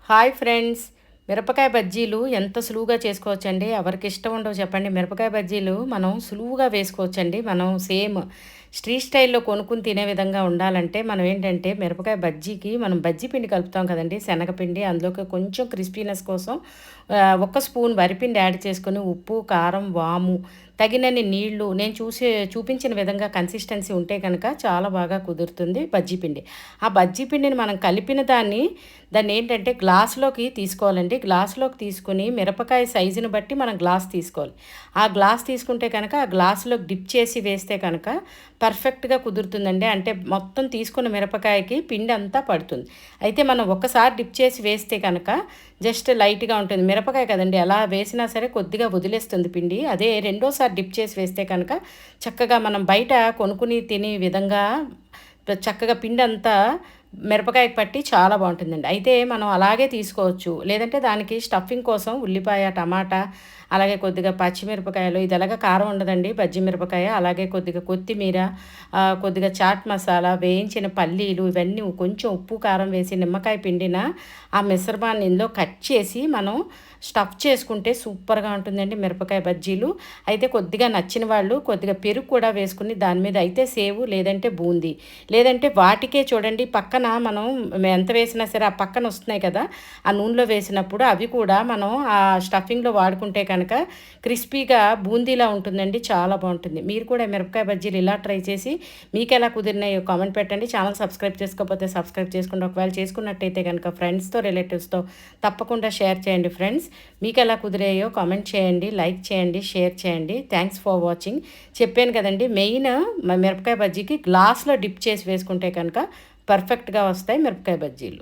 Hi friends, మిరపకాయ బజ్జీలు ఎంత సులువుగా చేసుకోవచ్చండి. ఎవరికి ఇష్టం ఉండవు చెప్పండి. మిరపకాయ బజ్జీలు మనం సులువుగా వేసుకోవచ్చండి. మనం సేమ్ స్ట్రీట్ స్టైల్లో కొనుక్కుని తినే విధంగా ఉండాలంటే మనం ఏంటంటే మిరపకాయ బజ్జీకి మనం బజ్జీ పిండి కలుపుతాం కదండి, శనగపిండి. అందులోకి కొంచెం క్రిస్పీనెస్ కోసం ఒక స్పూన్ వరిపిండి యాడ్ చేసుకొని ఉప్పు, కారం, వాము, తగినన్ని నీళ్లు నేను చూపించిన విధంగా కన్సిస్టెన్సీ ఉంటే కనుక చాలా బాగా కుదురుతుంది బజ్జీ పిండి. ఆ బజ్జీ పిండిని మనం కలిపిన దాన్ని ఏంటంటే గ్లాసులోకి తీసుకోవాలండి. గ్లాసులోకి తీసుకుని మిరపకాయ సైజుని బట్టి మనం గ్లాస్ తీసుకోవాలి. ఆ గ్లాస్ తీసుకుంటే కనుక ఆ గ్లాసులోకి డిప్ చేసి వేస్తే కనుక పర్ఫెక్ట్గా కుదురుతుందండి. అంటే మొత్తం తీసుకున్న మిరపకాయకి పిండి అంతా పడుతుంది. అయితే మనం ఒక్కసారి డిప్ చేసి వేస్తే కనుక జస్ట్ లైట్గా ఉంటుంది. మిరపకాయ కదండి, అలా వేసినా సరే కొద్దిగా వదిలేస్తుంది పిండి. అదే రెండోసారి డిప్ చేసి వేస్తే కనుక చక్కగా మనం బయట కొనుక్కుని తినే విధంగా చక్కగా పిండి అంతా మిరపకాయకి పట్టి చాలా బాగుంటుందండి. అయితే మనం అలాగే తీసుకోవచ్చు. లేదంటే దానికి స్టఫింగ్ కోసం ఉల్లిపాయ, టమాటా, అలాగే కొద్దిగా పచ్చిమిరపకాయలు, ఇది ఎలాగ కారం ఉండదండి బజ్జి మిరపకాయ, అలాగే కొద్దిగా కొత్తిమీర, కొద్దిగా చాట్ మసాలా, వేయించిన పల్లీలు, ఇవన్నీ కొంచెం ఉప్పు, కారం వేసి నిమ్మకాయ పిండిన ఆ మిశ్రమాన్ని ఇందులో కట్ చేసి మనం స్టఫ్ చేసుకుంటే సూపర్గా ఉంటుందండి మిరపకాయ బజ్జీలు. అయితే కొద్దిగా నచ్చిన వాళ్ళు కొద్దిగా పెరుగు కూడా వేసుకుని దాని మీద అయితే సేవు, లేదంటే బూందీ, లేదంటే వాటికే చూడండి పక్కన మనం ఎంత వేసినా సరే ఆ పక్కన వస్తున్నాయి కదా, ఆ నూనెలో వేసినప్పుడు అవి కూడా మనం ఆ స్టఫింగ్లో వాడుకుంటే కనుక క్రిస్పీగా బూందీలా ఉంటుందండి, చాలా బాగుంటుంది. మీరు కూడా మిరపకాయ బజ్జీలు ఇలా ట్రై చేసి మీకు ఎలా కుదిరినాయో కామెంట్ పెట్టండి. ఛానల్ సబ్స్క్రైబ్ చేసుకోకపోతే సబ్స్క్రైబ్ చేసుకోండి. ఒకవేళ చేసుకున్నట్టయితే కనుక ఫ్రెండ్స్తో, రిలేటివ్స్తో తప్పకుండా షేర్ చేయండి. ఫ్రెండ్స్, మీకు ఎలా కుదిరాయో కామెంట్ చేయండి, లైక్ చేయండి, షేర్ చేయండి. Thanks for watching. చెప్పాను కదండి, మెయిన్ మిరపకాయ బజ్జీకి గ్లాస్లో డిప్ చేసి వేసుకుంటే కనుక పర్ఫెక్ట్గా వస్తాయి మిరపకాయ బజ్జీలు.